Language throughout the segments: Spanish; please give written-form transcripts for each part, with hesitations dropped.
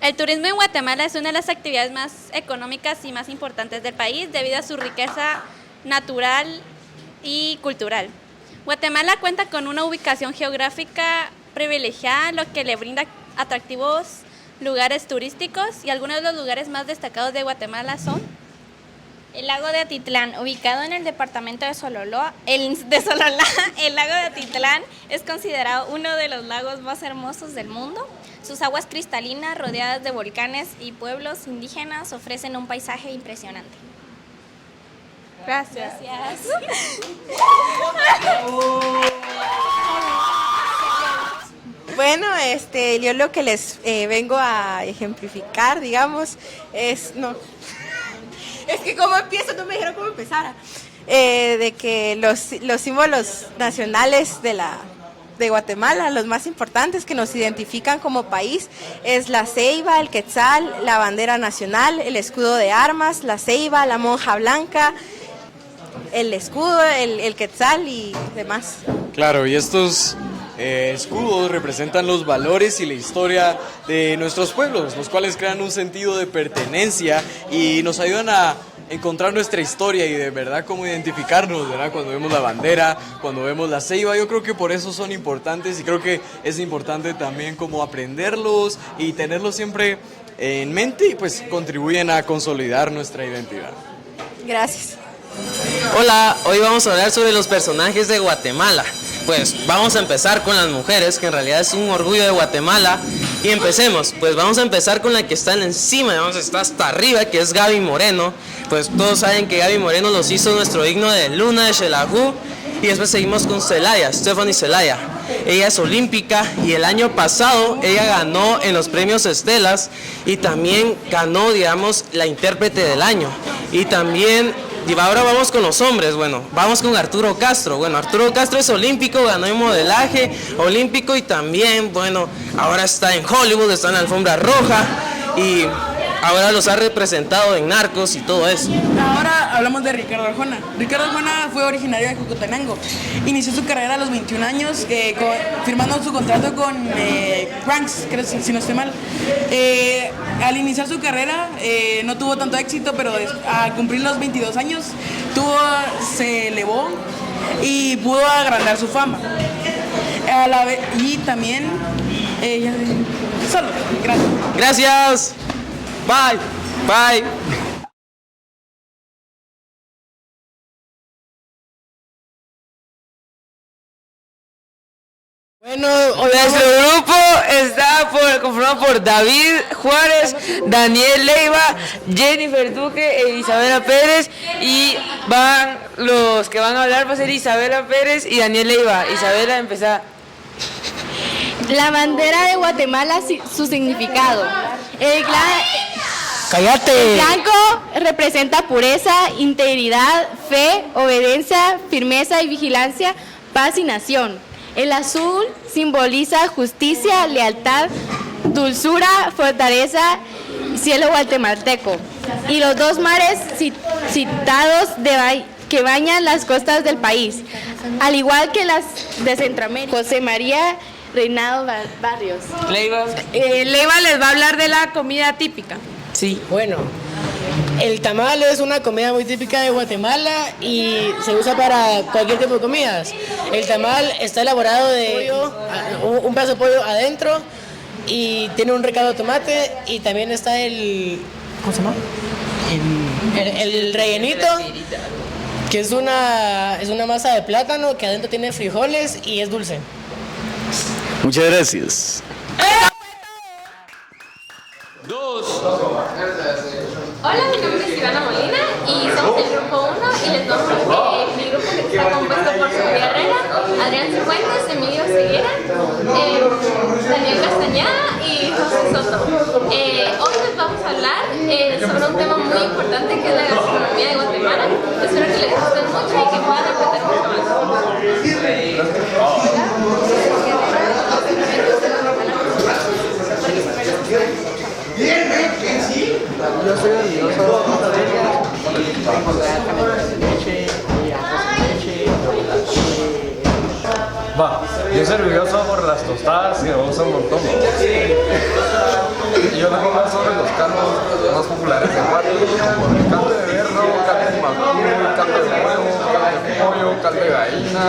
El turismo en Guatemala es una de las actividades más económicas y más importantes del país debido a su riqueza natural y cultural. Guatemala cuenta con una ubicación geográfica privilegiada, lo que le brinda atractivos lugares turísticos, y algunos de los lugares más destacados de Guatemala son el lago de Atitlán, ubicado en el departamento de Sololá. El lago de Atitlán es considerado uno de los lagos más hermosos del mundo. Sus aguas cristalinas, rodeadas de volcanes y pueblos indígenas, ofrecen un paisaje impresionante. Gracias. Bueno, yo lo que les vengo a ejemplificar, digamos, es que cómo empiezo, no me dijeron cómo empezara, de que los símbolos nacionales de Guatemala, los más importantes que nos identifican como país, es la ceiba, el quetzal, la bandera nacional, el escudo de armas, la ceiba, la monja blanca, el escudo, el quetzal y demás. Claro, y estos escudos representan los valores y la historia de nuestros pueblos, los cuales crean un sentido de pertenencia y nos ayudan a encontrar nuestra historia y de verdad cómo identificarnos, ¿verdad? Cuando vemos la bandera, cuando vemos la ceiba, yo creo que por eso son importantes, y creo que es importante también como aprenderlos y tenerlos siempre en mente, y pues contribuyen a consolidar nuestra identidad. Gracias. Hola, hoy vamos a hablar sobre los personajes de Guatemala. Pues vamos a empezar con las mujeres, que en realidad es un orgullo de Guatemala. Y empecemos, pues vamos a empezar con la que está encima, vamos a estar hasta arriba, que es Gaby Moreno. Pues todos saben que Gaby Moreno los hizo nuestro himno de Luna de Xelajú. Y después seguimos con Celaya, Stephanie Celaya. Ella es olímpica y el año pasado ella ganó en los premios Estelas y también ganó, digamos, la intérprete del año. Y también... Y ahora vamos con los hombres, vamos con Arturo Castro. Arturo Castro es olímpico, ganó en modelaje olímpico y también, ahora está en Hollywood, está en la alfombra roja y ahora los ha representado en Narcos y todo eso. Ahora hablamos de Ricardo Arjona. Ricardo Arjona fue originario de Jocotenango. Inició su carrera a los 21 años firmando su contrato con Ranks, creo, si no estoy mal. Al iniciar su carrera no tuvo tanto éxito, pero al cumplir los 22 años se elevó y pudo agrandar su fama. Y también... solo, gracias. Gracias. Bye. Bye. Bueno, nuestro grupo está conformado por David Juárez, Daniel Leiva, Jennifer Duque e Isabela Pérez, y los que van a hablar va a ser Isabela Pérez y Daniel Leiva. Isabela, empezá. La bandera de Guatemala, su significado. ¡Cállate! El blanco representa pureza, integridad, fe, obediencia, firmeza y vigilancia, paz y nación. El azul simboliza justicia, lealtad, dulzura, fortaleza, cielo guatemalteco. Y los dos mares citados que bañan las costas del país, al igual que las de Centroamérica. José María Reinado Barrios. Leiva. Leiva les va a hablar de la comida típica. Sí, bueno. El tamal es una comida muy típica de Guatemala y se usa para cualquier tipo de comidas. El tamal está elaborado de un pedazo de pollo adentro y tiene un recado de tomate, y también está ¿cómo se llama? El rellenito, que es una masa de plátano que adentro tiene frijoles y es dulce. Muchas gracias. Hola, mi nombre es Ivana Molina y somos el grupo 1 y les vamos mi grupo que está compuesto por Sofía Herrera, Adrián Cifuentes, Emilio Ceguera, Daniel Castañeda y José Soto. Hoy les vamos a hablar sobre un tema muy importante que es la gastronomía de Guatemala. Espero que les guste mucho y que puedan aprender mucho más. Yo soy orgulloso yo soy orgulloso por las tostadas que me gustan un montón. Y yo les voy a hablar sobre los caldos más populares de Guatemala. Caldo de berro, caldo de maculo, caldo de huevo, caldo de pollo, caldo de gallina,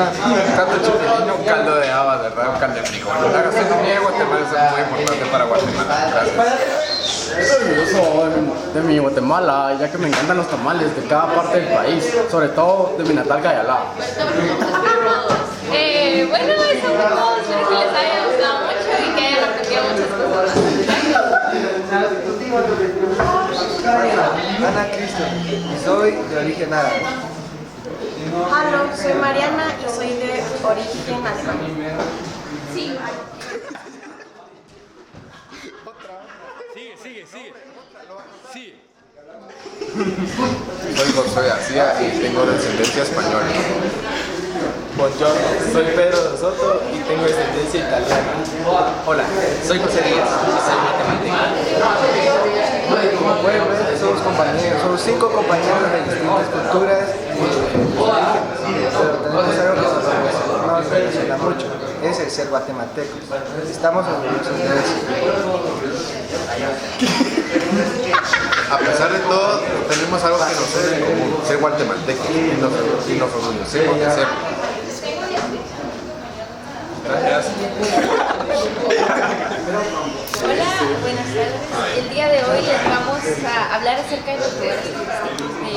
caldo de chipilino, caldo de habas, ¿verdad? Caldo de frijol. La gastronomía de Guatemala es muy importante para Guatemala. Gracias. Estoy orgulloso de mi Guatemala, ya que me encantan los tamales de cada parte del país, sobre todo de mi natal Gayalá. Bueno, eso fue todo. Espero que les haya gustado mucho y que hayan aprendido muchas cosas. Ana Cristo, y soy de origen árabe. Hola, soy Mariana y soy de origen alemán. Sí. Sigue. Soy Josué García y tengo descendencia española. Buongiorno, soy Pedro de Soto y tengo descendencia italiana. Hola, soy José Díaz y soy matemático. Como pueden ver, somos compañeros, somos 5 compañeros de distintas culturas, pero tenemos algo que nos relaciona mucho, es el ser guatemaltecos. Estamos orgullosos de eso. A pesar de todo, tenemos algo que nos hace común, ser guatemaltecos y nos orgullecemos de serlo. Gracias. Hola, buenas tardes. El día de hoy les vamos a hablar acerca de los lugares turísticos de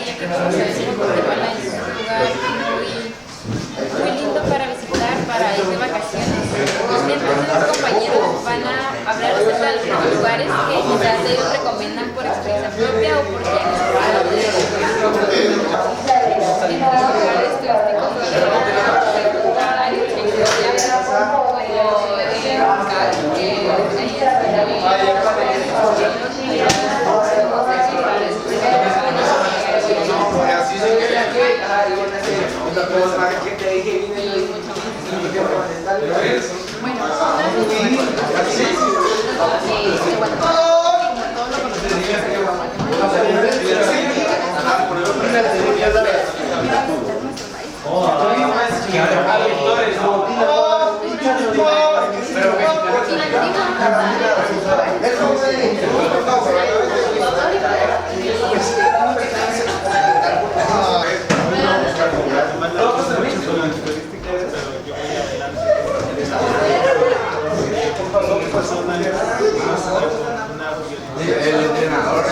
ya que como sabemos Guatemala es un lugar muy lindo para visitar, para ir de vacaciones. Entonces los compañeros van a hablar acerca de los lugares que quizás ellos recomiendan por experiencia propia o porque han escuchado de ellos. Lugares turísticos El entrenador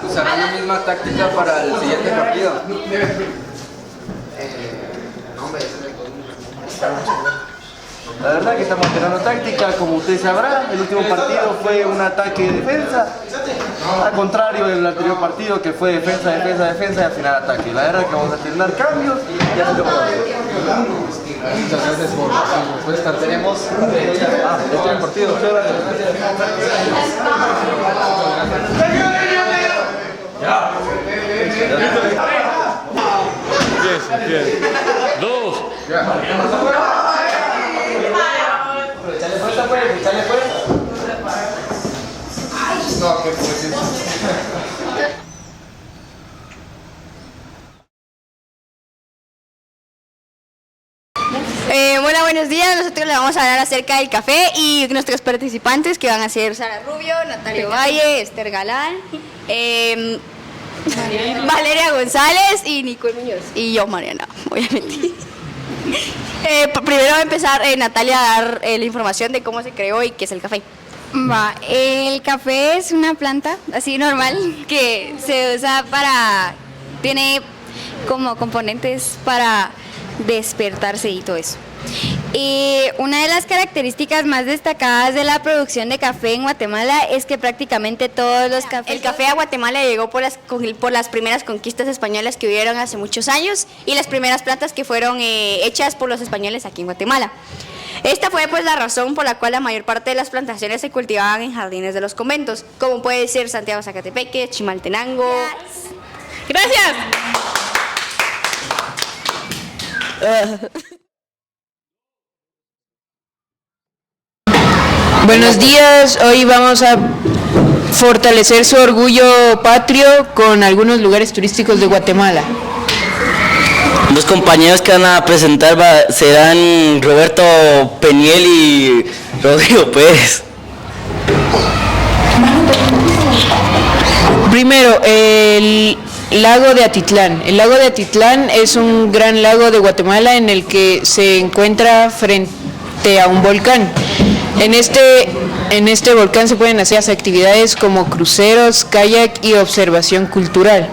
¿Usarán la misma táctica para el siguiente partido? La verdad que estamos tirando táctica, como usted sabrá, el último partido fue un ataque-defensa, al contrario del anterior partido que fue defensa y al final ataque. La verdad que vamos a tener cambios y así lo vamos a hacer. Muchas gracias por su respuesta. Tenemos el partido. Muchas gracias. Bien. 2. Echale fuerza, pues. Echale fuerza. No, que pues Hola, buenos días. Nosotros les vamos a hablar acerca del café y nuestros participantes que van a ser Sara Rubio, Natalia Valle, Esther Galán, Valeria González y Nicole Muñoz. Y yo, Mariana, obviamente. Primero va a empezar Natalia a dar la información de cómo se creó y qué es el café. El café es una planta así normal que se usa tiene como componentes para despertarse y todo eso. Y una de las características más destacadas de la producción de café en Guatemala es que prácticamente todos los cafés... El café a Guatemala llegó por las primeras conquistas españolas que hubieron hace muchos años y las primeras plantas que fueron hechas por los españoles aquí en Guatemala. Esta fue pues la razón por la cual la mayor parte de las plantaciones se cultivaban en jardines de los conventos, como puede ser Santiago Zacatepeque, Chimaltenango. Gracias. Buenos días, hoy vamos a fortalecer su orgullo patrio con algunos lugares turísticos de Guatemala. Los compañeros que van a presentar serán Roberto Peniel y Rodrigo Pérez. Primero, el lago de Atitlán. El lago de Atitlán es un gran lago de Guatemala en el que se encuentra frente a un volcán. En este volcán se pueden hacer actividades como cruceros, kayak y observación cultural.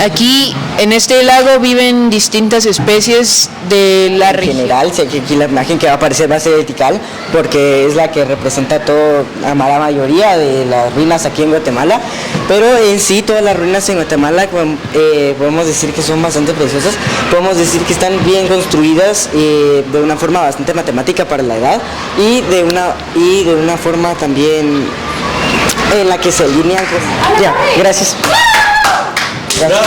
Aquí, en este lago, viven distintas especies de la región. En general, sé que aquí la imagen que va a aparecer va a ser vertical, porque es la que representa a la mayoría de las ruinas aquí en Guatemala, pero en sí todas las ruinas en Guatemala podemos decir que son bastante preciosas, podemos decir que están bien construidas de una forma bastante matemática para la edad y de una forma también en la que se alinean. Ya, gracias. ¡Bravo!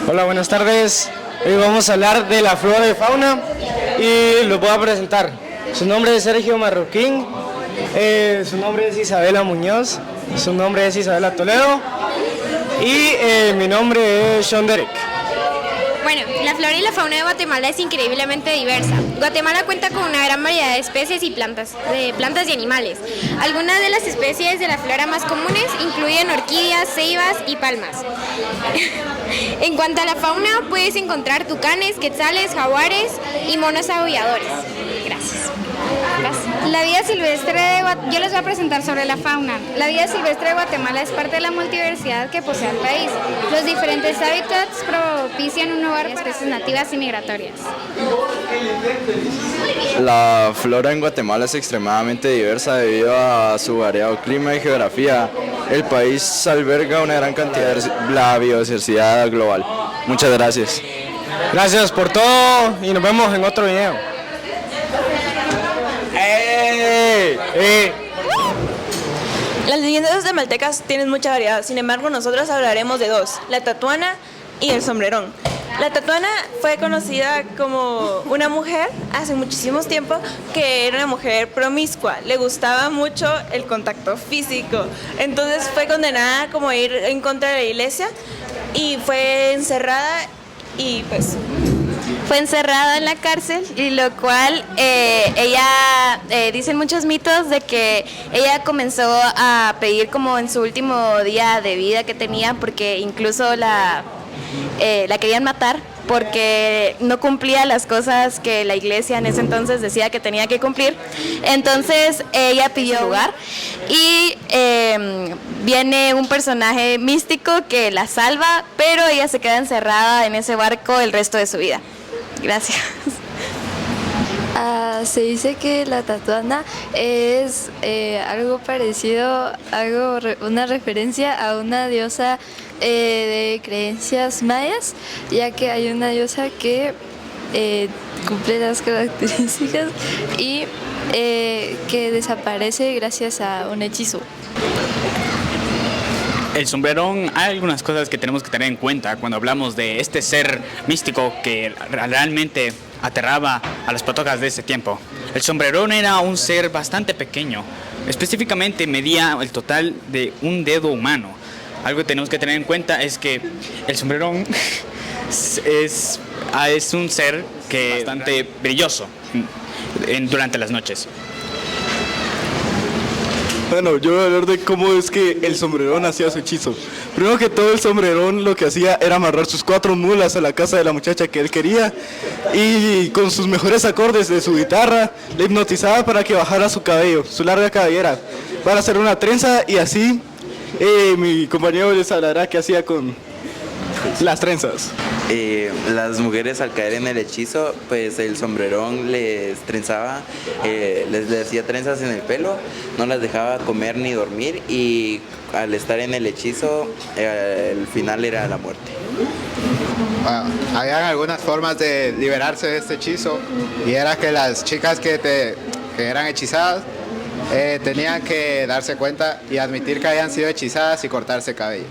Hola, buenas tardes. Hoy vamos a hablar de la flora y fauna y los voy a presentar. Su nombre es Sergio Marroquín, su nombre es Isabela Muñoz, su nombre es Isabela Toledo y mi nombre es Sean Derek. Bueno, la flora y la fauna de Guatemala es increíblemente diversa. Guatemala cuenta con una gran variedad de especies y plantas y animales. Algunas de las especies de la flora más comunes incluyen orquídeas, ceibas y palmas. En cuanto a la fauna, puedes encontrar tucanes, quetzales, jaguares y monos aulladores. Gracias. La vida silvestre yo les voy a presentar sobre la fauna. La vida silvestre de Guatemala es parte de la multiversidad que posee el país. Los diferentes hábitats propician un hogar para especies nativas y migratorias. La flora en Guatemala es extremadamente diversa debido a su variado clima y geografía. El país alberga una gran cantidad de la biodiversidad global. Muchas gracias. Gracias por todo y nos vemos en otro video. Las leyendas guatemaltecas tienen mucha variedad, sin embargo nosotros hablaremos de dos, la tatuana y el sombrerón. La tatuana fue conocida como una mujer hace muchísimos tiempos que era una mujer promiscua, le gustaba mucho el contacto físico, entonces fue condenada como a ir en contra de la iglesia y fue encerrada y pues... Fue encerrada en la cárcel y lo cual ella, dicen muchos mitos de que ella comenzó a pedir como en su último día de vida que tenía porque incluso la querían matar porque no cumplía las cosas que la iglesia en ese entonces decía que tenía que cumplir. Entonces ella pidió lugar y viene un personaje místico que la salva, pero ella se queda encerrada en ese barco el resto de su vida. Gracias. Se dice que la tatuana es algo parecido, una referencia a una diosa de creencias mayas, ya que hay una diosa que cumple las características y que desaparece gracias a un hechizo. El sombrerón, hay algunas cosas que tenemos que tener en cuenta cuando hablamos de este ser místico que realmente aterraba a las patojas de ese tiempo. El sombrerón era un ser bastante pequeño, específicamente medía el total de un dedo humano. Algo que tenemos que tener en cuenta es que el sombrerón es un ser que es bastante brilloso durante las noches. Bueno, yo voy a hablar de cómo es que el sombrerón hacía su hechizo. Primero que todo, el sombrerón lo que hacía era amarrar sus 4 mulas a la casa de la muchacha que él quería y con sus mejores acordes de su guitarra le hipnotizaba para que bajara su cabello, su larga cabellera, para hacer una trenza y así mi compañero les hablará qué hacía con Las trenzas. Las mujeres al caer en el hechizo, pues el sombrerón les trenzaba, les hacía trenzas en el pelo, no las dejaba comer ni dormir y al estar en el hechizo, el final era la muerte. Bueno, habían algunas formas de liberarse de este hechizo y era que las chicas que eran hechizadas tenían que darse cuenta y admitir que habían sido hechizadas y cortarse cabello.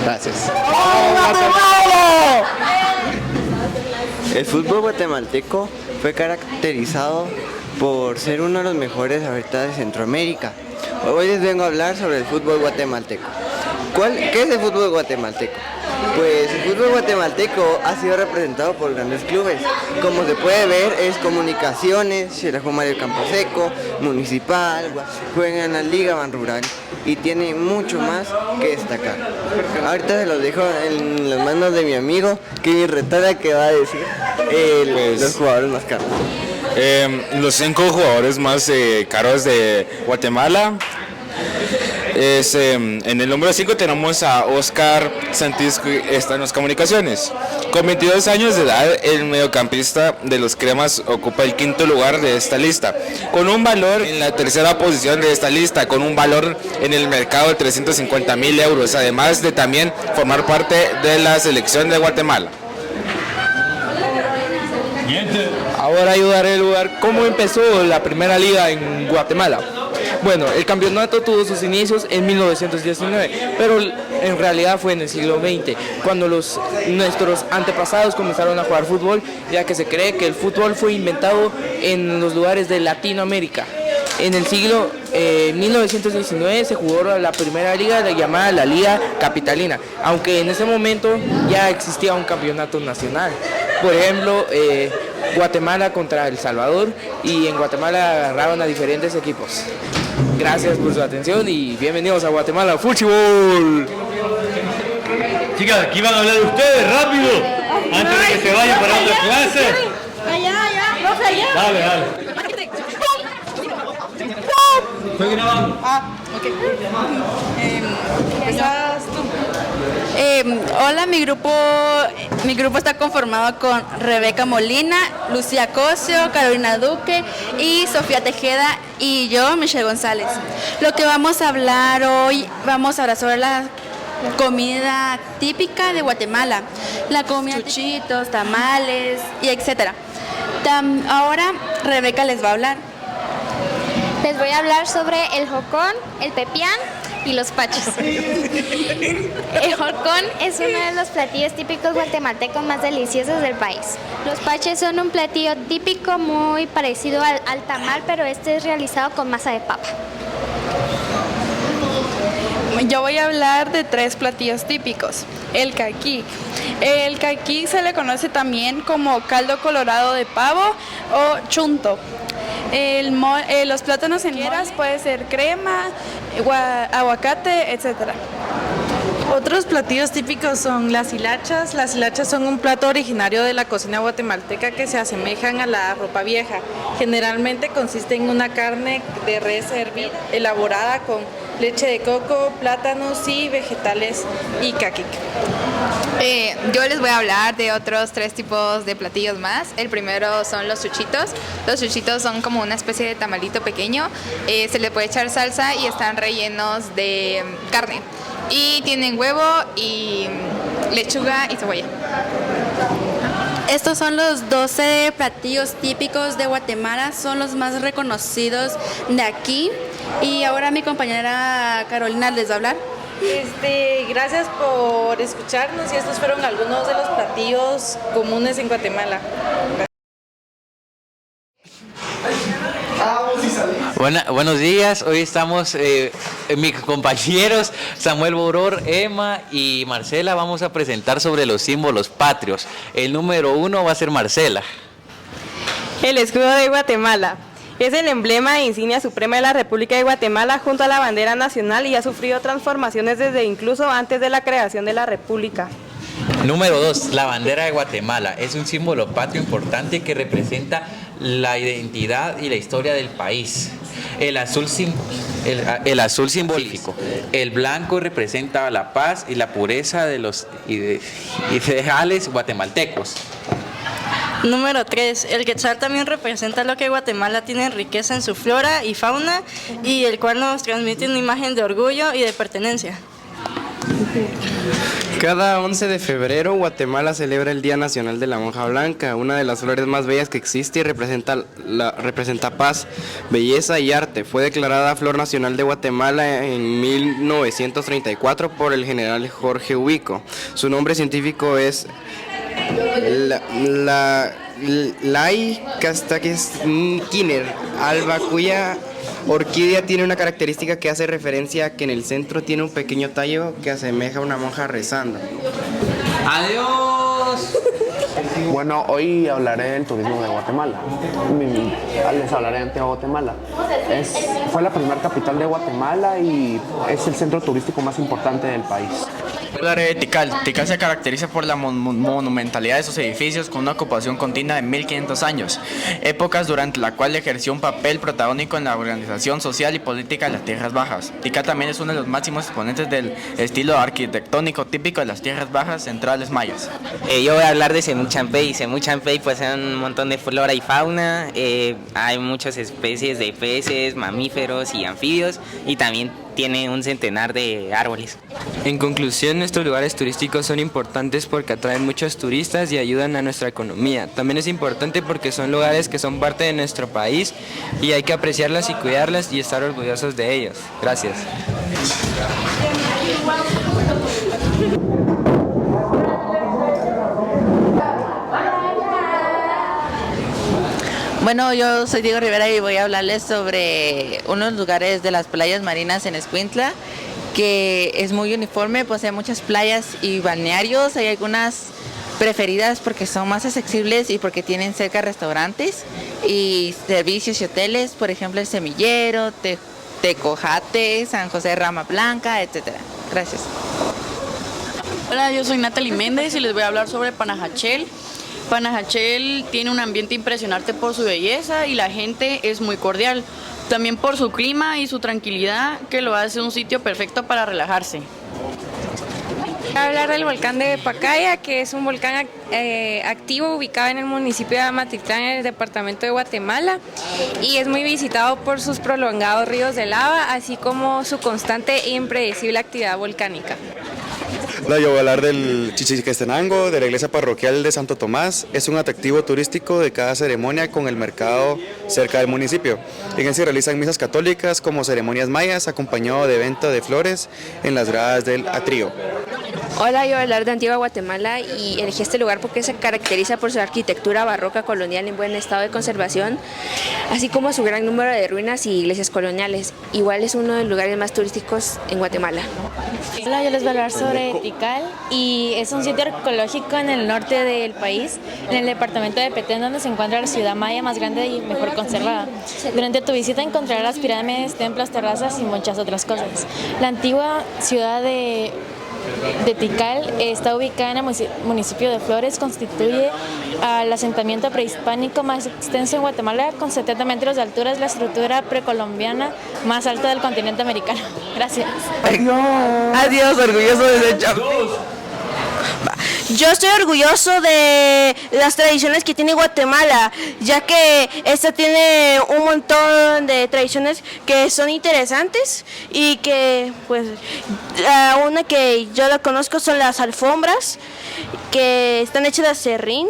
Gracias. El fútbol guatemalteco fue caracterizado por ser uno de los mejores ahorita de Centroamérica. Hoy les vengo a hablar sobre el fútbol guatemalteco. ¿Qué es el fútbol guatemalteco? Pues el fútbol guatemalteco ha sido representado por grandes clubes. Como se puede ver, es Comunicaciones, Xelajú Mario Camposeco, Municipal, juegan en la Liga Ban Rural y tiene mucho más que destacar. Ahorita se los dejo en las manos de mi amigo Kevin Retada, que va a decir los jugadores más caros. Los 5 jugadores más caros de Guatemala. En el número 5 tenemos a Oscar Santis, que está en las Comunicaciones. Con 22 años de edad, el mediocampista de los Cremas ocupa el 5º lugar de esta lista, con un valor en la 3ª posición de esta lista, con un valor en el mercado de 350,000 euros, además de también formar parte de la selección de Guatemala. Ahora yo daré lugar cómo empezó la primera liga en Guatemala. Bueno, el campeonato tuvo sus inicios en 1919, pero en realidad fue en el siglo XX, cuando nuestros antepasados comenzaron a jugar fútbol, ya que se cree que el fútbol fue inventado en los lugares de Latinoamérica. En el siglo 1919 se jugó la primera liga llamada la Liga Capitalina, aunque en ese momento ya existía un campeonato nacional. Por ejemplo, Guatemala contra El Salvador, y en Guatemala agarraron a diferentes equipos. Gracias por su atención y bienvenidos a Guatemala Fútbol. Chicas, aquí van a hablar ustedes rápido, antes de que se vayan para otra clase. Allá, profe, allá. Dale. Estoy grabando. Ok. Empezás tú. Hola, mi grupo está conformado con Rebeca Molina, Lucía Cosio, Carolina Duque y Sofía Tejeda, y yo, Michelle González. Lo que vamos a hablar hoy, sobre la comida típica de Guatemala, la comida, chuchitos, tamales y etcétera. Ahora Rebeca les va a hablar. Les voy a hablar sobre el jocón, el pepián y los paches. El jocón es uno de los platillos típicos guatemaltecos más deliciosos del país. Los paches son un platillo típico muy parecido al tamal, pero este es realizado con masa de papa. Yo voy a hablar de 3 platillos típicos. El caquic. El caquic se le conoce también como caldo colorado de pavo o chunto. Los plátanos en hieras puede ser crema, aguacate, etcétera. Otros platillos típicos son las hilachas. Las hilachas son un plato originario de la cocina guatemalteca que se asemejan a la ropa vieja. Generalmente consiste en una carne de res hervida, elaborada con leche de coco, plátanos y vegetales y caquic. Yo les voy a hablar de otros 3 tipos de platillos más. El primero son los chuchitos. Los chuchitos son como una especie de tamalito pequeño. Se le puede echar salsa y están rellenos de carne. Y tienen huevo y lechuga y cebolla. Estos son los 12 platillos típicos de Guatemala, son los más reconocidos de aquí. Y ahora mi compañera Carolina les va a hablar. Gracias por escucharnos, y estos fueron algunos de los platillos comunes en Guatemala. Buenos días, hoy estamos mis compañeros Samuel Boror, Emma y Marcela. Vamos a presentar sobre los símbolos patrios. El número 1 va a ser Marcela. El escudo de Guatemala es el emblema e insignia suprema de la República de Guatemala junto a la bandera nacional, y ha sufrido transformaciones desde incluso antes de la creación de la República. Número 2, la bandera de Guatemala. Es un símbolo patrio importante que representa la identidad y la historia del país. El azul simbolífico. El blanco representa la paz y la pureza de los ideales guatemaltecos. Número 3. El quetzal también representa lo que Guatemala tiene en riqueza en su flora y fauna, y el cual nos transmite una imagen de orgullo y de pertenencia. Cada 11 de febrero Guatemala celebra el Día Nacional de la Monja Blanca, una de las flores más bellas que existe y representa paz, belleza y arte. Fue declarada Flor Nacional de Guatemala en 1934 por el general Jorge Ubico. Su nombre científico es Lai Castaques Kiner alba, cuya orquídea tiene una característica que hace referencia a que en el centro tiene un pequeño tallo que asemeja a una monja rezando. ¡Adiós! Bueno, hoy hablaré del turismo de Guatemala. Les hablaré de Antigua Guatemala. Fue la primera capital de Guatemala y es el centro turístico más importante del país. Hablaré de Tikal. Tikal se caracteriza por la monumentalidad de sus edificios con una ocupación continua de 1500 años, épocas durante la cual ejerció un papel protagónico en la organización social y política de las Tierras Bajas. Tikal también es uno de los máximos exponentes del estilo arquitectónico típico de las Tierras Bajas centrales mayas. Yo voy a hablar de Semuchampey. Semuchampey posee un montón de flora y fauna, hay muchas especies de peces, mamíferos y anfibios, y también tiene un centenar de árboles. En conclusión, estos lugares turísticos son importantes porque atraen muchos turistas y ayudan a nuestra economía. También es importante porque son lugares que son parte de nuestro país y hay que apreciarlas y cuidarlas y estar orgullosos de ellos. Gracias. Bueno, yo soy Diego Rivera y voy a hablarles sobre unos lugares de las playas marinas en Escuintla, que es muy uniforme, posee muchas playas y balnearios. Hay algunas preferidas porque son más accesibles y porque tienen cerca restaurantes y servicios y hoteles, por ejemplo el Semillero, Tecojate, San José de Rama Blanca, etcétera. Gracias. Hola, yo soy Natalie Méndez y les voy a hablar sobre Panajachel. Panajachel tiene un ambiente impresionante por su belleza y la gente es muy cordial. También por su clima y su tranquilidad, que lo hace un sitio perfecto para relajarse. Voy a hablar del volcán de Pacaya, que es un volcán activo ubicado en el municipio de Amatitlán, en el departamento de Guatemala, y es muy visitado por sus prolongados ríos de lava, así como su constante e impredecible actividad volcánica. Hola, yo voy a hablar del Chichiquestenango, de la iglesia parroquial de Santo Tomás. Es un atractivo turístico de cada ceremonia con el mercado cerca del municipio. En él se realizan misas católicas como ceremonias mayas, acompañado de venta de flores en las gradas del atrio. Hola, yo voy a hablar de Antigua Guatemala y elegí este lugar porque se caracteriza por su arquitectura barroca colonial en buen estado de conservación, así como su gran número de ruinas y iglesias coloniales. Igual es uno de los lugares más turísticos en Guatemala. Hola, yo les voy a hablar sobre Tikal y es un sitio arqueológico en el norte del país, en el departamento de Petén, donde se encuentra la ciudad maya más grande y mejor conservada. Durante tu visita encontrarás las pirámides, templos, terrazas y muchas otras cosas. La antigua ciudad de Tikal está ubicada en el municipio de Flores, constituye al asentamiento prehispánico más extenso en Guatemala, con 70 metros de altura, es la estructura precolombiana más alta del continente americano. Gracias. Adiós, orgulloso de ser Champey. Yo estoy orgulloso de las tradiciones que tiene Guatemala, ya que esta tiene un montón de tradiciones que son interesantes y que, pues, una que yo la conozco son las alfombras, que están hechas de acerrín,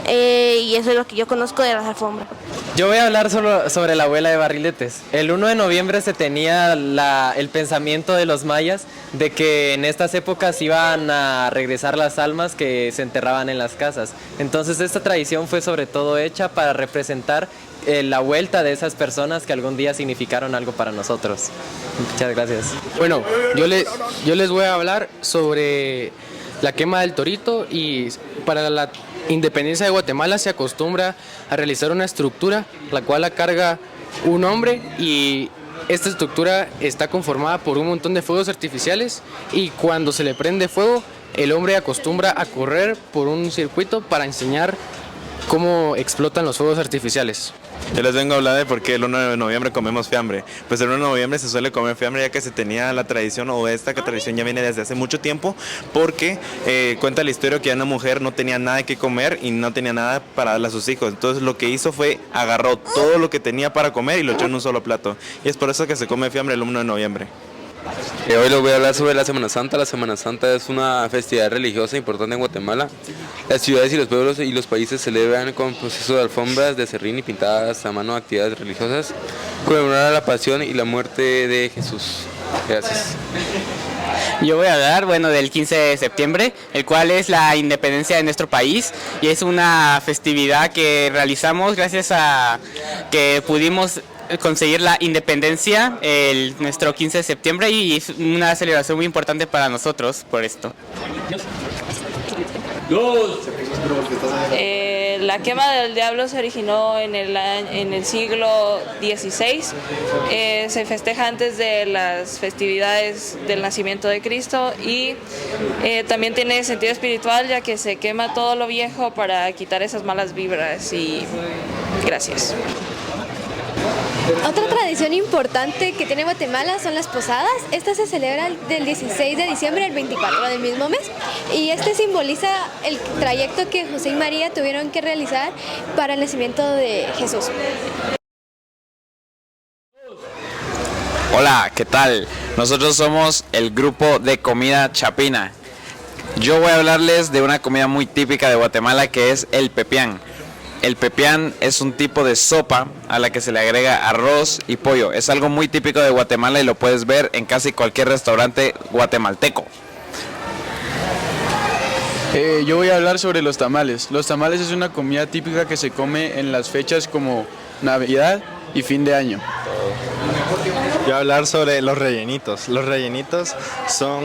y eso es lo que yo conozco de las alfombras. Yo voy a hablar sobre la abuela de barriletes. El 1 de noviembre se tenía el pensamiento de los mayas de que en estas épocas iban a regresar las almas que se enterraban en las casas. Entonces esta tradición fue sobre todo hecha para representar la vuelta de esas personas que algún día significaron algo para nosotros. Muchas gracias. Bueno, yo les voy a hablar sobre la quema del torito, y para la independencia de Guatemala se acostumbra a realizar una estructura la cual la carga un hombre, y esta estructura está conformada por un montón de fuegos artificiales, y cuando se le prende fuego el hombre acostumbra a correr por un circuito para enseñar cómo explotan los fuegos artificiales. Yo les vengo a hablar de por qué el 1 de noviembre comemos fiambre. Pues el 1 de noviembre se suele comer fiambre ya que se tenía la tradición, o esta tradición ya viene desde hace mucho tiempo, porque cuenta la historia que una mujer no tenía nada que comer y no tenía nada para darle a sus hijos. Entonces lo que hizo fue agarró todo lo que tenía para comer y lo echó en un solo plato. Y es por eso que se come fiambre el 1 de noviembre. Hoy les voy a hablar sobre la Semana Santa. La Semana Santa es una festividad religiosa importante en Guatemala. Las ciudades y los pueblos y los países celebran con proceso de alfombras de serrín y pintadas a mano actividades religiosas, conmemorar la pasión y la muerte de Jesús. Gracias. Yo voy a hablar, del 15 de septiembre, el cual es la independencia de nuestro país, y es una festividad que realizamos gracias a que pudimos conseguir la independencia nuestro 15 de septiembre, y es una celebración muy importante para nosotros por esto. La quema del diablo se originó en el siglo XVI. Se festeja antes de las festividades del nacimiento de Cristo, y también tiene sentido espiritual, ya que se quema todo lo viejo para quitar esas malas vibras. Y gracias. Otra tradición importante que tiene Guatemala son las posadas. Esta se celebra del 16 de diciembre al 24 del mismo mes, y este simboliza el trayecto que José y María tuvieron que realizar para el nacimiento de Jesús. Hola, ¿qué tal? Nosotros somos el grupo de comida chapina. Yo voy a hablarles de una comida muy típica de Guatemala, que es el pepián. El pepián es un tipo de sopa a la que se le agrega arroz y pollo. Es algo muy típico de Guatemala y lo puedes ver en casi cualquier restaurante guatemalteco. Yo voy a hablar sobre los tamales. Los tamales es una comida típica que se come en las fechas como Navidad y fin de año. Yo voy a hablar sobre los rellenitos. Los rellenitos son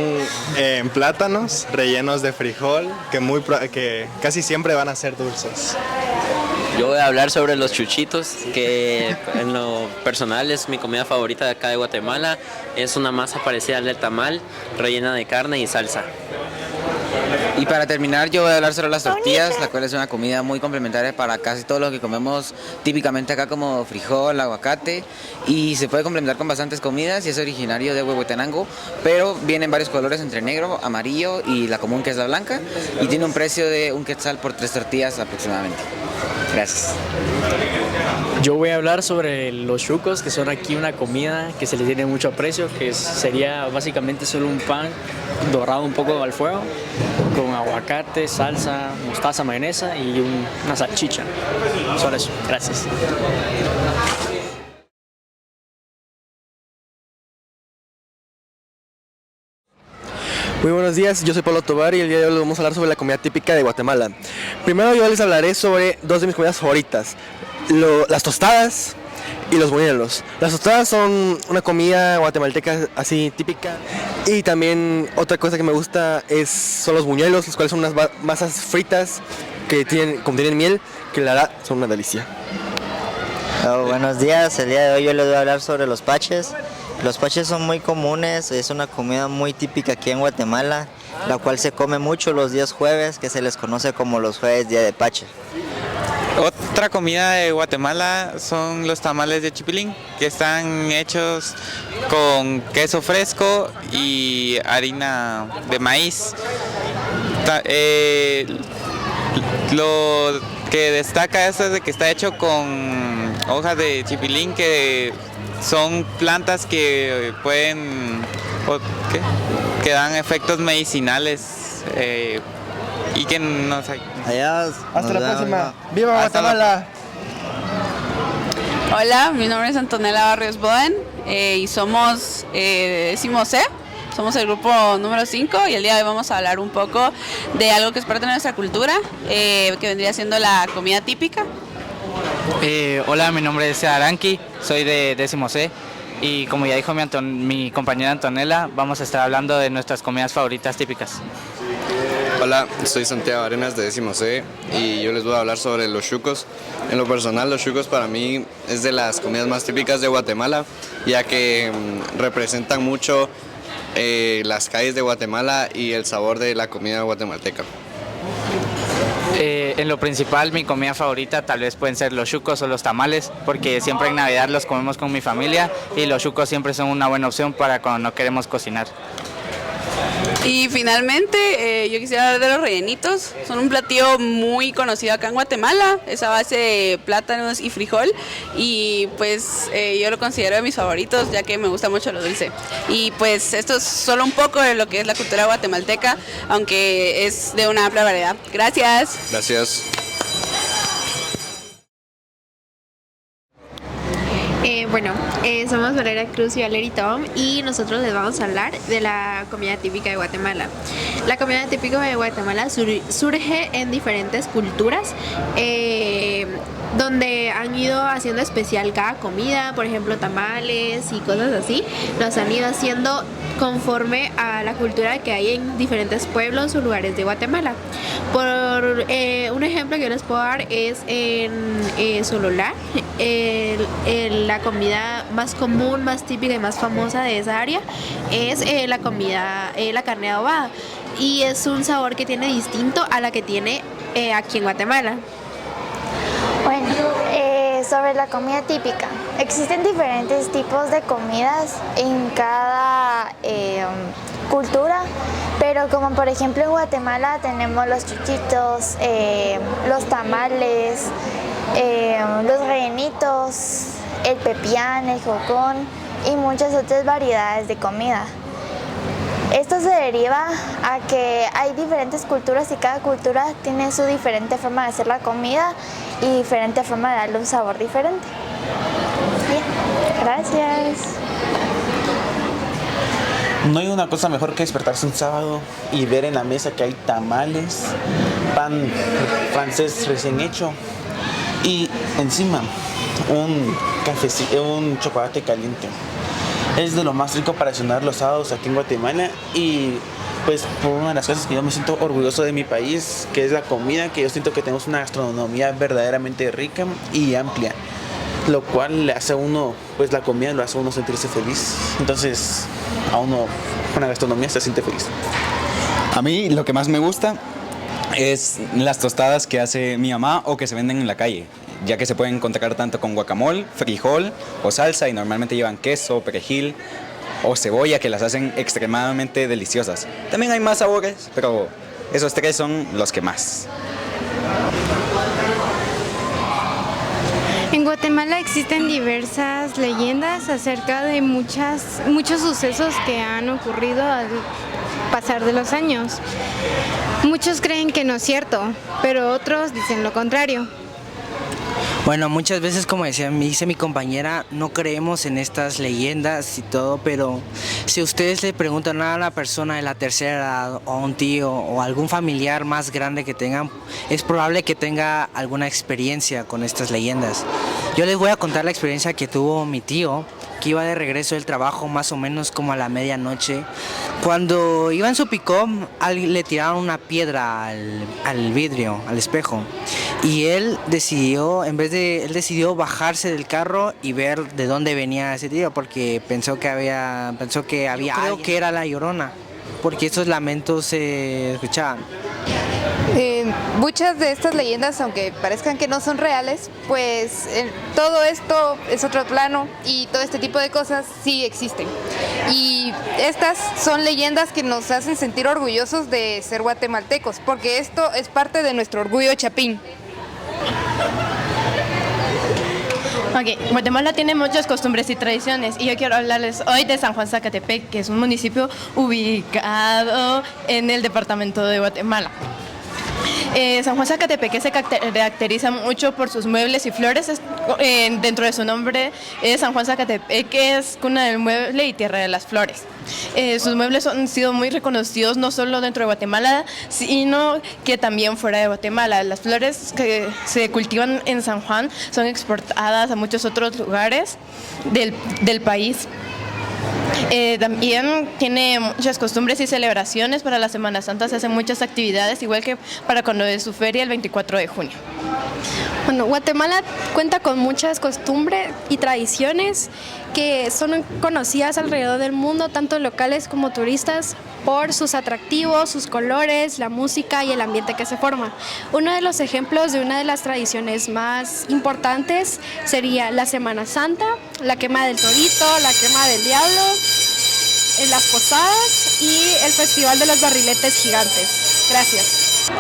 plátanos rellenos de frijol que casi siempre van a ser dulces. Yo voy a hablar sobre los chuchitos, que en lo personal es mi comida favorita de acá de Guatemala. Es una masa parecida al del tamal, rellena de carne y salsa. Y para terminar, yo voy a hablar sobre las tortillas, la cual es una comida muy complementaria para casi todo lo que comemos típicamente acá, como frijol, aguacate, y se puede complementar con bastantes comidas, y es originario de Huehuetenango, pero viene en varios colores, entre negro, amarillo y la común, que es la blanca, y tiene un precio de un quetzal por 3 tortillas aproximadamente. Gracias. Yo voy a hablar sobre los chucos, que son aquí una comida que se le tiene mucho aprecio, que sería básicamente solo un pan dorado un poco al fuego, con aguacate, salsa, mostaza, mayonesa y una salchicha. Solo eso. Gracias. Muy buenos días, yo soy Pablo Tobar y el día de hoy les vamos a hablar sobre la comida típica de Guatemala. Primero yo les hablaré sobre dos de mis comidas favoritas, las tostadas y los buñuelos. Las tostadas son una comida guatemalteca así típica, y también otra cosa que me gusta son los buñuelos, los cuales son unas masas fritas que contienen miel, que la verdad son una delicia. Buenos días, el día de hoy yo les voy a hablar sobre los paches. Los paches son muy comunes, es una comida muy típica aquí en Guatemala, la cual se come mucho los días jueves, que se les conoce como los jueves día de pache. Otra comida de Guatemala son los tamales de chipilín, que están hechos con queso fresco y harina de maíz. Lo que destaca esto es de que está hecho con hojas de chipilín, que son plantas que que dan efectos medicinales y que no sé. Hasta la próxima. ¡Viva Guatemala! Hola, mi nombre es Antonella Barrios Boden y somos décimo C. Somos el grupo número 5 y el día de hoy vamos a hablar un poco de algo que es parte de nuestra cultura, que vendría siendo la comida típica. Hola, mi nombre es Aranqui, soy de décimo C, y como ya dijo mi compañera Antonella, vamos a estar hablando de nuestras comidas favoritas típicas. Hola, soy Santiago Arenas de décimo C y yo les voy a hablar sobre los chucos. En lo personal, los chucos para mí es de las comidas más típicas de Guatemala, ya que representan mucho las calles de Guatemala y el sabor de la comida guatemalteca. En lo principal, mi comida favorita tal vez pueden ser los chucos o los tamales, porque siempre en Navidad los comemos con mi familia y los chucos siempre son una buena opción para cuando no queremos cocinar. Y finalmente, yo quisiera hablar de los rellenitos. Son un platillo muy conocido acá en Guatemala, es a base de plátanos y frijol, y pues yo lo considero de mis favoritos, ya que me gusta mucho lo dulce. Y pues esto es solo un poco de lo que es la cultura guatemalteca, aunque es de una amplia variedad. Gracias. Gracias. Somos Valeria Cruz y Valerie Tom y nosotros les vamos a hablar de la comida típica de Guatemala. La comida típica de Guatemala surge en diferentes culturas donde han ido haciendo especial cada comida, por ejemplo tamales y cosas así, los han ido haciendo conforme a la cultura que hay en diferentes pueblos o lugares de Guatemala. Por un ejemplo que yo les puedo dar es en Sololá, la comida más común, más típica y más famosa de esa área es la carne adobada, y es un sabor que tiene distinto a la que tiene aquí en Guatemala. Bueno, sobre la comida típica, existen diferentes tipos de comidas en cada cultura, pero como por ejemplo en Guatemala tenemos los chuchitos, los tamales, los rellenitos, el pepián, el jocón y muchas otras variedades de comida. Esto se deriva a que hay diferentes culturas y cada cultura tiene su diferente forma de hacer la comida y diferente forma de darle un sabor diferente. Bien, gracias. No hay una cosa mejor que despertarse un sábado y ver en la mesa que hay tamales, pan francés recién hecho y encima un chocolate caliente. Es de lo más rico para cenar los sábados aquí en Guatemala, y pues por una de las cosas que yo me siento orgulloso de mi país, que es la comida, que yo siento que tenemos una gastronomía verdaderamente rica y amplia, lo cual le hace a uno, pues la comida lo hace a uno sentirse feliz. Entonces a uno con la gastronomía se siente feliz. A mí lo que más me gusta es las tostadas que hace mi mamá o que se venden en la calle, ya que se pueden encontrar tanto con guacamole, frijol o salsa, y normalmente llevan queso, perejil o cebolla, que las hacen extremadamente deliciosas. También hay más sabores, pero esos tres son los que más. En Guatemala existen diversas leyendas acerca de muchos sucesos que han ocurrido al pasar de los años. Muchos creen que no es cierto, pero otros dicen lo contrario. Bueno, muchas veces, como dice mi compañera, no creemos en estas leyendas y todo, pero si ustedes le preguntan a una persona de la tercera edad o a un tío o algún familiar más grande que tengan, es probable que tenga alguna experiencia con estas leyendas. Yo les voy a contar la experiencia que tuvo mi tío, que iba de regreso del trabajo más o menos como a la medianoche. Cuando iba en su pick-up, le tiraron una piedra al vidrio, al espejo, y él decidió bajarse del carro y ver de dónde venía ese tiro, porque pensó que había creo que era la Llorona, porque esos lamentos se escuchaban. Muchas de estas leyendas, aunque parezcan que no son reales, pues todo esto es otro plano y todo este tipo de cosas sí existen. Y estas son leyendas que nos hacen sentir orgullosos de ser guatemaltecos, porque esto es parte de nuestro orgullo chapín. Ok, Guatemala tiene muchas costumbres y tradiciones, y yo quiero hablarles hoy de San Juan Zacatepec, que es un municipio ubicado en el departamento de Guatemala. San Juan Zacatepec se caracteriza mucho por sus muebles y flores. Dentro de su nombre, San Juan Zacatepec es cuna del mueble y tierra de las flores. Sus muebles han sido muy reconocidos no solo dentro de Guatemala, sino que también fuera de Guatemala. Las flores que se cultivan en San Juan son exportadas a muchos otros lugares del país. También tiene muchas costumbres y celebraciones. Para la Semana Santa se hacen muchas actividades, igual que para cuando es su feria el 24 de junio. Bueno, Guatemala cuenta con muchas costumbres y tradiciones que son conocidas alrededor del mundo, tanto locales como turistas. por sus atractivos, sus colores, la música y el ambiente que se forma. Uno de los ejemplos de una de las tradiciones más importantes sería la Semana Santa, la quema del torito, la quema del diablo, las posadas y el Festival de los Barriletes Gigantes. Gracias.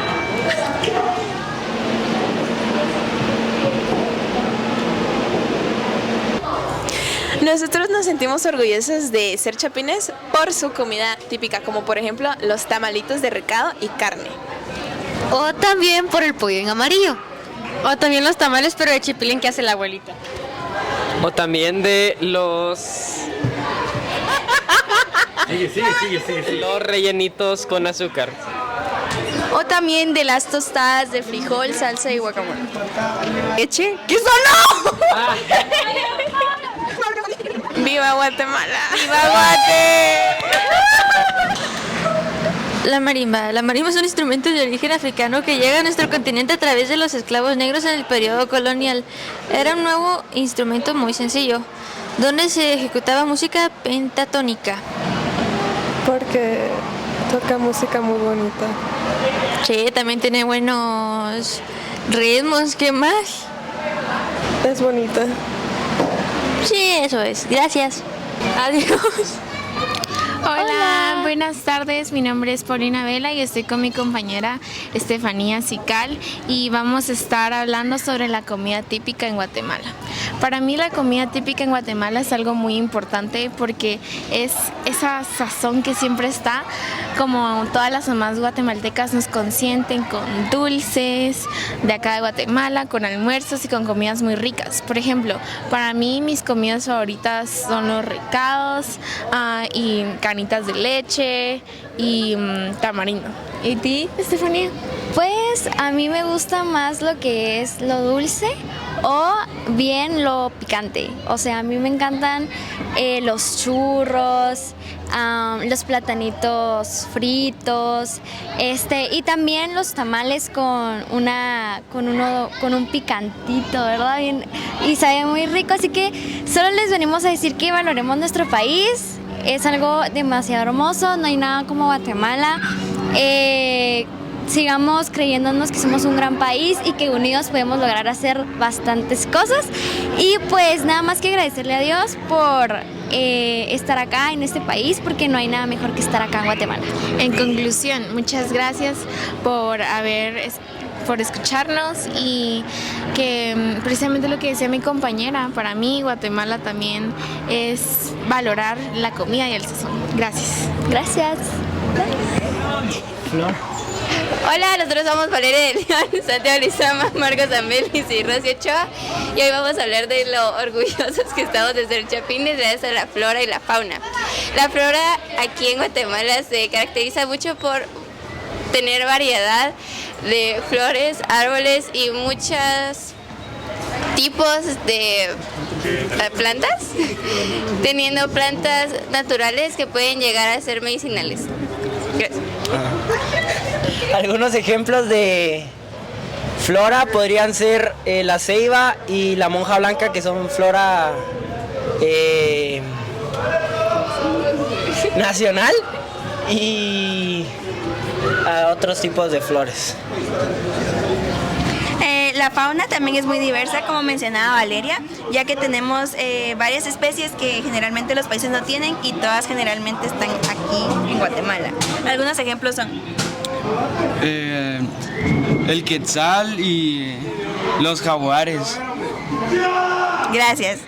Nosotros nos sentimos orgullosos de ser chapines por su comida típica, como por ejemplo los tamalitos de recado y carne. O también por el pollo en amarillo. O también los tamales, pero de chipilín que hace la abuelita. O también de los... Sigue. Los rellenitos con azúcar. O también de las tostadas de frijol, salsa y guacamole. ¿Eche? ¿Qué sonó? ¡Viva Guatemala! ¡Viva Guate! La marimba. La marimba es un instrumento de origen africano que llega a nuestro continente a través de los esclavos negros en el periodo colonial. Era un nuevo instrumento muy sencillo, donde se ejecutaba música pentatónica. Porque toca música muy bonita. Sí, también tiene buenos ritmos. ¿Qué más? Es bonita. Sí, eso es. Gracias. Adiós. Hola, buenas tardes. Mi nombre es Paulina Vela y estoy con mi compañera Estefanía Sical y vamos a estar hablando sobre la comida típica en Guatemala. Para mí la comida típica en Guatemala es algo muy importante porque es esa sazón que siempre está, como todas las mamás guatemaltecas nos consienten con dulces de acá de Guatemala, con almuerzos y con comidas muy ricas. Por ejemplo, para mí mis comidas favoritas son los recados y canitas de leche y tamarindo. ¿Y ti, Estefanía? Pues a mí me gusta más lo que es lo dulce o bien lo picante. O sea, a mí me encantan los churros, los platanitos fritos, y también los tamales con un picantito, ¿verdad? Y sabe muy rico, así que solo les venimos a decir que valoremos nuestro país. Es algo demasiado hermoso, no hay nada como Guatemala. Sigamos creyéndonos que somos un gran país y que unidos podemos lograr hacer bastantes cosas. Y pues nada más que agradecerle a Dios por estar acá en este país, porque no hay nada mejor que estar acá en Guatemala. En conclusión, muchas gracias por escucharnos y que precisamente lo que decía mi compañera, para mí Guatemala también es valorar la comida y el sazón. Gracias. Gracias. Hola, nosotros somos Valeria de León, Santiago Lizama, Marcos Ambelis y Rosy Ochoa, y hoy vamos a hablar de lo orgullosos que estamos de ser chapines gracias a la flora y la fauna. La flora aquí en Guatemala se caracteriza mucho por tener variedad de flores, árboles y muchos tipos de plantas, teniendo plantas naturales que pueden llegar a ser medicinales. Gracias. Algunos ejemplos de flora podrían ser la ceiba y la monja blanca, que son flora nacional, y otros tipos de flores. La fauna también es muy diversa, como mencionaba Valeria, ya que tenemos varias especies que generalmente los países no tienen y todas generalmente están aquí en Guatemala. Algunos ejemplos son el quetzal y los jaguares. Gracias.